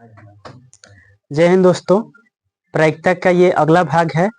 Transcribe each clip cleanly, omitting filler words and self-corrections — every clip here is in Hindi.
जय हिंद दोस्तों। प्रायिकता का ये अगला भाग है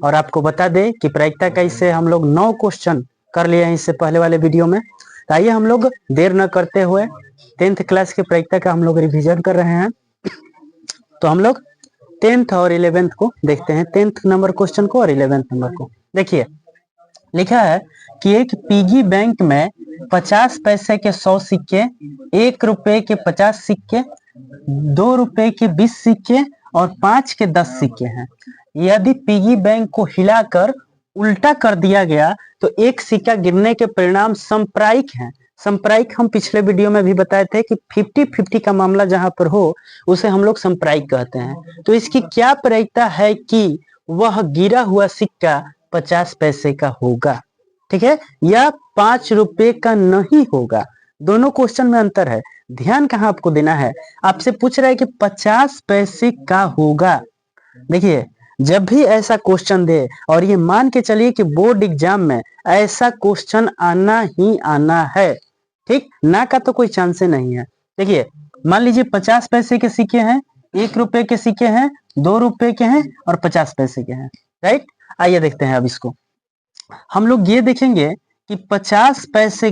और आपको बता दें कि प्रायिकता का इससे हम लोग 9 क्वेश्चन कर लिए हैं इससे पहले वाले वीडियो में। तो आइए हम लोग देर न करते हुए 10th क्लास के प्रायिकता का हम लोग रिवीजन कर रहे हैं। तो हम लोग 10th और 11th को देखते हैं, 10th नंबर क्वेश्चन को और 11th नंबर को। देखिए लिखा है कि एक पिगी बैंक में 50 पैसे के 100 सिक्के, 1 रुपए के 50 सिक्के, 2 रुपए के 20 सिक्के और 5 के 10 सिक्के हैं। यदि पिगी बैंक को हिलाकर उल्टा कर दिया गया तो एक सिक्का गिरने के परिणाम संप्रायिक हैं। संप्रायिक हम पिछले वीडियो में भी बताए थे कि 50-50 का मामला जहां पर हो उसे हम लोग संप्रायिक कहते हैं। तो इसकी क्या प्रायिकता है कि वह गिरा हुआ सिक्का 50 पैसे का होगा, ठीक है, या 5 रुपए का नहीं होगा। दोनों क्वेश्चन में अंतर है। ध्यान कहां आपको देना है, आपसे पूछ रहा है कि 50 पैसे का होगा। देखिए जब भी ऐसा क्वेश्चन दे और ये मान के चलिए कि बोर्ड एग्जाम में ऐसा क्वेश्चन आना ही आना है, ठीक, ना का तो कोई चांस नहीं है। देखिए मान लीजिए 50 पैसे के सिक्के हैं, 1 रुपए के सिक्के हैं, 2 रुपए के हैं और 50 पैसे के हैं, राइट। आइए देखते हैं अब इसको। हम लोग ये देखेंगे कि 50 पैसे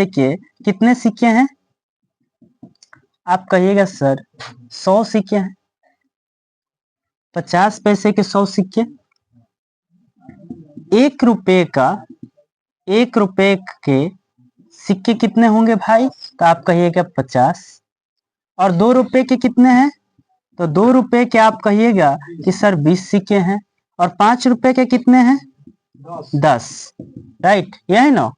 के कितने सिक्के हैं। आप कहिएगा सर 100 सिक्के हैं। 50 पैसे के 100 सिक्के, 1 रुपए के सिक्के कितने होंगे भाई, तो आप कहिएगा 50। और 2 रुपए के कितने हैं, तो 2 रुपए के आप कहिएगा कि सर 20 सिक्के हैं। और 5 रुपए के कितने हैं, 10, राइट, यह है ना।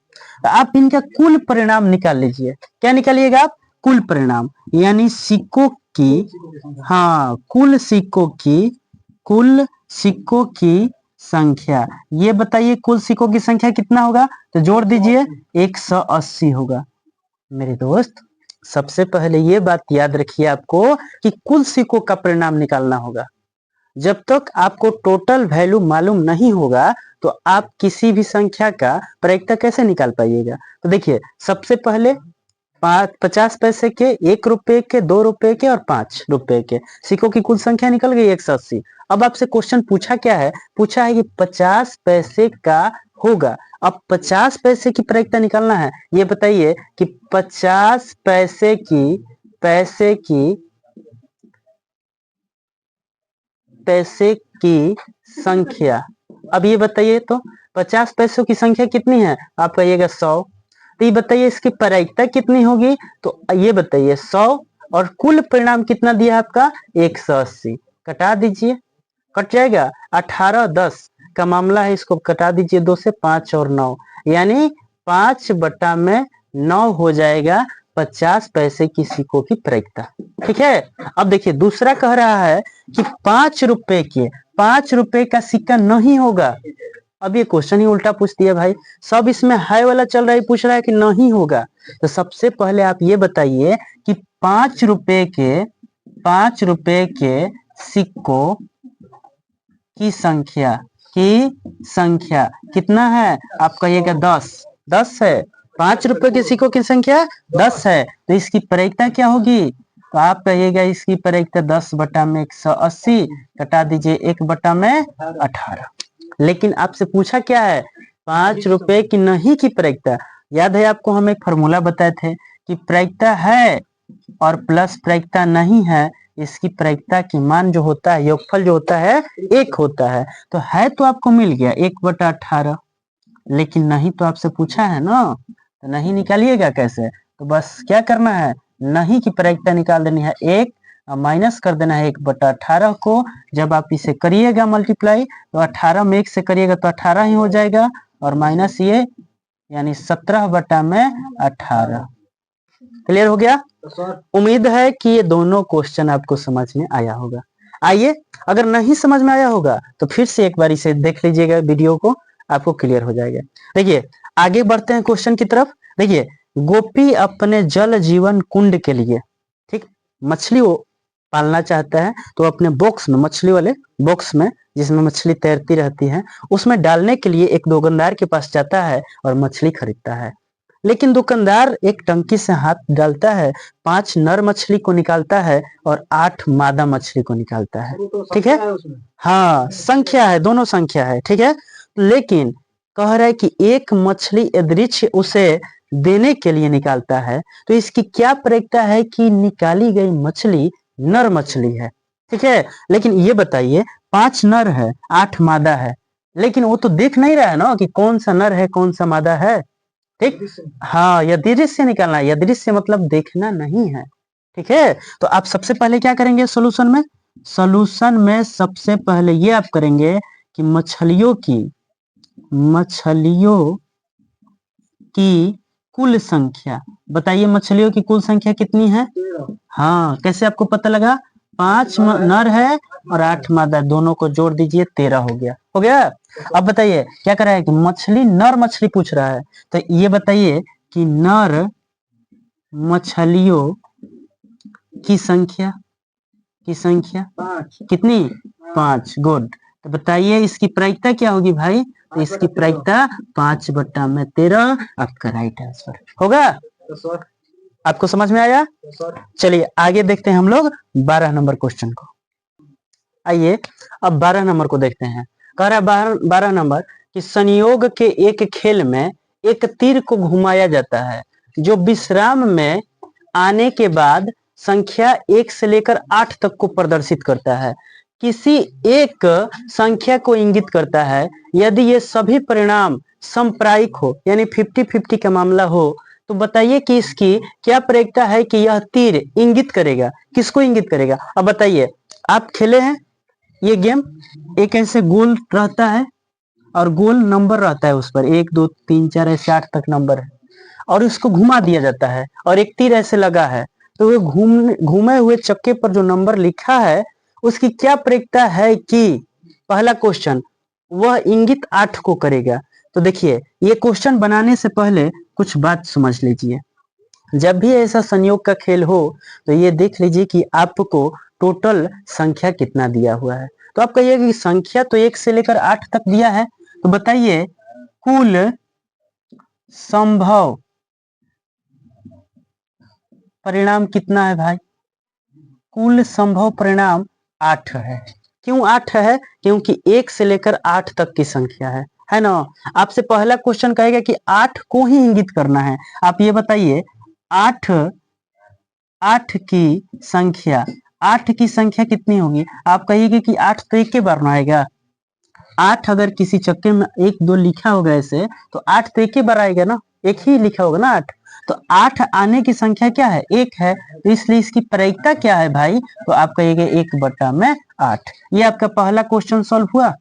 तो आप इनका कुल परिणाम निकाल लीजिए। क्या निकालिएगा आप, कुल परिणाम, यानी सिक्कों की, हाँ, कुल सिक्कों की संख्या। ये बताइए कुल सिक्कों की संख्या कितना होगा, तो जोड़ दीजिए 180 होगा। मेरे दोस्त सबसे पहले ये बात याद रखिए आपको कि कुल सिक्कों का परिणाम निकालना होगा। जब तक आपको टोटल वैल्यू मालूम नहीं होगा तो आप किसी भी संख्या का प्रायिकता कैसे निकाल पाइएगा। तो देखिए सबसे पहले 50 पैसे के, 1 रुपए के, 2 रुपए के और 5 रुपए के सिक्कों की कुल संख्या निकल गई 180। अब आपसे क्वेश्चन पूछा क्या है, पूछा है कि 50 पैसे का होगा। अब 50 पैसे की प्रायिकता निकालना है। ये बताइए कि 50 पैसे की संख्या, अब ये बताइए तो 50 पैसों की संख्या कितनी है, आप कहिएगा 100। तो ये बताइए इसकी प्रायिकता कितनी होगी, तो ये बताइए 100 और कुल परिणाम कितना दिया आपका 180। कटा दीजिए, कट जाएगा 18 10 का मामला है, इसको कटा दीजिए 2 से, 5 और 9, यानी 5/9 हो जाएगा 50 पैसे की सिक्कों की प्रायिकता, ठीक है। अब देखिए दूसरा कह रहा है कि 5 रुपए का सिक्का नहीं होगा। अब ये क्वेश्चन ही उल्टा पूछ दिया भाई, सब इसमें है वाला चल रहा है, पूछ रहा है कि नहीं होगा। तो सबसे पहले आप ये बताइए कि 5 रुपए के सिक्कों की संख्या कितना है, आप कहिएगा 10 है। 5 रुपए के सिक्कों की संख्या 10 है, तो इसकी प्रायिकता क्या होगी, तो आप कहिएगा इसकी प्रायिकता 10/180, कटा दीजिए 1/18। लेकिन आपसे पूछा क्या है, 5 रुपए की नहीं की प्रायिकता। याद है आपको हम एक फॉर्मूला बताए थे कि प्रायिकता है और प्लस प्रायिकता नहीं है, इसकी प्रायिकता की मान जो होता है, योगफल जो होता है 1 होता है। तो है तो आपको मिल गया 1/18, लेकिन नहीं तो आपसे पूछा है ना, तो नहीं निकालिएगा कैसे, तो बस क्या करना है, नहीं की प्रायिकता निकाल देनी है, 1 माइनस कर देना है 1/18 को। जब आप इसे करिएगा मल्टीप्लाई तो 18 में 1 से करिएगा तो 18 ही हो जाएगा, और माइनस ये यानी 17/18। क्लियर हो गया। उम्मीद है कि ये दोनों क्वेश्चन आपको समझ में आया होगा। आइए अगर नहीं समझ में आया होगा तो फिर से एक बार इसे देख लीजिएगा वीडियो को, आपको क्लियर हो जाएगा। देखिए आगे बढ़ते हैं क्वेश्चन की तरफ। देखिए गोपी अपने जल जीवन कुंड के लिए, ठीक, मछली वो पालना चाहता है, तो अपने बॉक्स में, मछली वाले बॉक्स में जिसमें मछली तैरती रहती है, उसमें डालने के लिए एक दुकानदार के पास जाता है और मछली खरीदता है। लेकिन दुकानदार एक टंकी से हाथ डालता है, 5 नर मछली को निकालता है और 8 मादा मछली को निकालता है। ठीक है, हाँ संख्या है, दोनों संख्या है। ठीक है, लेकिन कह रहा है कि एक मछली यदृच्छ उसे देने के लिए निकालता है, तो इसकी क्या प्रक्रिया है कि निकाली गई मछली नर मछली है। ठीक है, लेकिन ये बताइए 5 नर है 8 मादा है, लेकिन वो तो देख नहीं रहा है ना कि कौन सा नर है कौन सा मादा है। ठीक, हाँ यदृश्य निकालना है, यदृश्य मतलब देखना नहीं है। ठीक है, तो आप सबसे पहले क्या करेंगे सोल्यूशन में, सोल्यूशन में सबसे पहले ये आप करेंगे कि मछलियों की कुल संख्या बताइए, मछलियों की कुल संख्या कितनी है। हाँ, कैसे आपको पता लगा, 5 नर है और 8 मादा, दोनों को जोड़ दीजिए 13 हो गया। हो गया। अब बताइए क्या कर रहा है कि मछली नर मछली पूछ रहा है, तो ये बताइए कि नर मछलियों की संख्या कितनी, 5। गुड। तो बताइए इसकी प्रायिकता क्या होगी भाई, तो इसकी प्रायिकता 5/13 आपका राइट आंसर होगा। आपको समझ में आया। चलिए आगे देखते हैं हम लोग 12 नंबर क्वेश्चन को। आइए अब 12 नंबर को देखते हैं। कह रहा है 12 नंबर कि संयोग के एक खेल में एक तीर को घुमाया जाता है जो विश्राम में आने के बाद संख्या 1 से लेकर 8 तक को प्रदर्शित करता है, किसी एक संख्या को इंगित करता है। यदि ये सभी परिणाम समप्रायिक हो यानी 50-50 का मामला हो, तो बताइए कि इसकी क्या प्रक्रिया है कि यह तीर इंगित करेगा, किसको इंगित करेगा। अब बताइए, आप खेले हैं ये गेम, एक ऐसे गोल रहता है और गोल नंबर रहता है उस पर 1 2 3 4 ऐसे 8 तक नंबर है, और उसको घुमा दिया जाता है और एक तीर ऐसे लगा है, तो वो घूमे हुए चक्के पर जो नंबर लिखा है उसकी क्या प्रक्रिया है कि पहला क्वेश्चन वह इंगित 8 को करेगा। तो देखिए ये क्वेश्चन बनाने से पहले कुछ बात समझ लीजिए। जब भी ऐसा संयोग का खेल हो तो ये देख लीजिए कि आपको टोटल संख्या कितना दिया हुआ है। तो आप कहिए कि संख्या तो 1 से लेकर 8 तक दिया है, तो बताइए कुल संभव परिणाम कितना है भाई। कुल संभव परिणाम 8 है। क्यों 8 है, क्योंकि 1 से लेकर 8 तक की संख्या है ना। आपसे पहला क्वेश्चन कहेगा कि 8 को ही इंगित करना है। आप ये बताइए 8 की संख्या कितनी होगी। आप कहिएगा कि 8 तो एक के बार ना आएगा। 8 अगर किसी चक्के में 1 2 लिखा होगा ऐसे, तो 8 तो एक ही बार आएगा ना, एक ही लिखा होगा ना 8। तो 8 आने की संख्या क्या है, 1 है, तो इसलिए इसकी प्रायिकता क्या है भाई, तो आप कहिएगा 1/8। ये आपका पहला क्वेश्चन सॉल्व हुआ।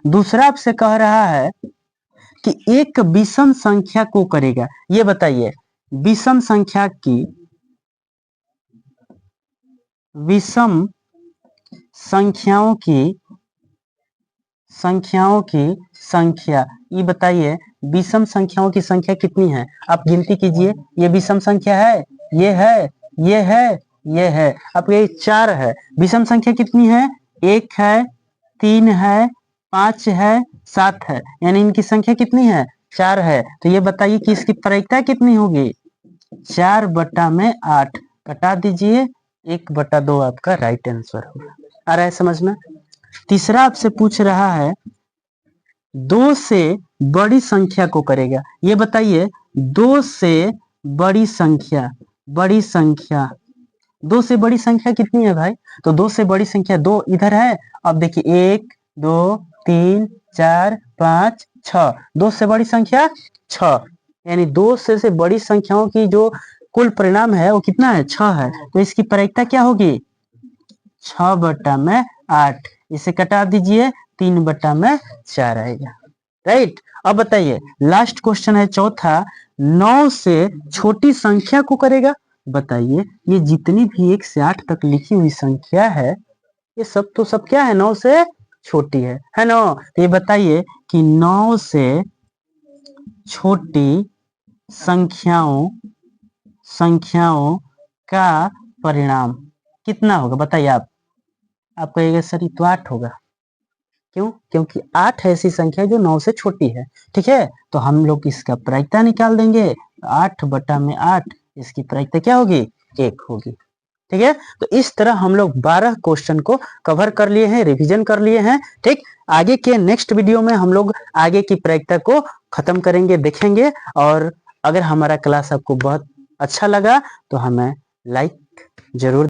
दूसरा आपसे कह रहा है कि एक विषम संख्या को करेगा। ये बताइए विषम संख्या की संख्या, ये बताइए विषम संख्याओं की संख्या कितनी है। आप गिनती कीजिए, ये विषम संख्या है, ये है, ये है, ये है, अब ये 4 है। विषम संख्या कितनी है, 1 है, 3 है, 5 है, 7 है, यानी इनकी संख्या कितनी है, 4 है। तो ये बताइए कि इसकी प्रायिकता कितनी होगी, 4/8 कटा दीजिए, 1/2 आपका राइट आंसर होगा। आ रहा है समझ में। तीसरा आपसे पूछ रहा है 2 से बड़ी संख्या को करेगा। ये बताइए 2 से बड़ी संख्या 2 से बड़ी संख्या कितनी है भाई, तो 2 से बड़ी संख्या 2 इधर है। अब देखिए 1 2 3 4 5 6, 2 से बड़ी संख्या 6, यानी 2 से बड़ी संख्याओं की जो कुल परिणाम है वो कितना है, 6 है। तो इसकी प्रायिकता क्या होगी, 6/8। इसे कटा दीजिए, 3/4 आएगा। राइट। अब बताइए लास्ट क्वेश्चन है चौथा, 9 से छोटी संख्या को करेगा। बताइए ये जितनी भी 1 से 8 तक लिखी हुई संख्या है, ये सब तो सब क्या है, 9 से छोटी है ना। तो ये बताइए कि 9 से छोटी संख्याओं का परिणाम कितना होगा, बताइए आप कहिएगा सर ये तो 8 होगा। क्यों, क्योंकि 8 ऐसी संख्या है जो 9 से छोटी है। ठीक है, तो हम लोग इसका प्रायिकता निकाल देंगे, 8/8 इसकी प्रायिकता क्या होगी? 1 होगी। ठीक है, तो इस तरह हम लोग 12 क्वेश्चन को कवर कर लिए हैं, रिवीजन कर लिए हैं। ठीक, आगे के नेक्स्ट वीडियो में हम लोग आगे की प्रायिकता को खत्म करेंगे, देखेंगे। और अगर हमारा क्लास आपको बहुत अच्छा लगा तो हमें लाइक जरूर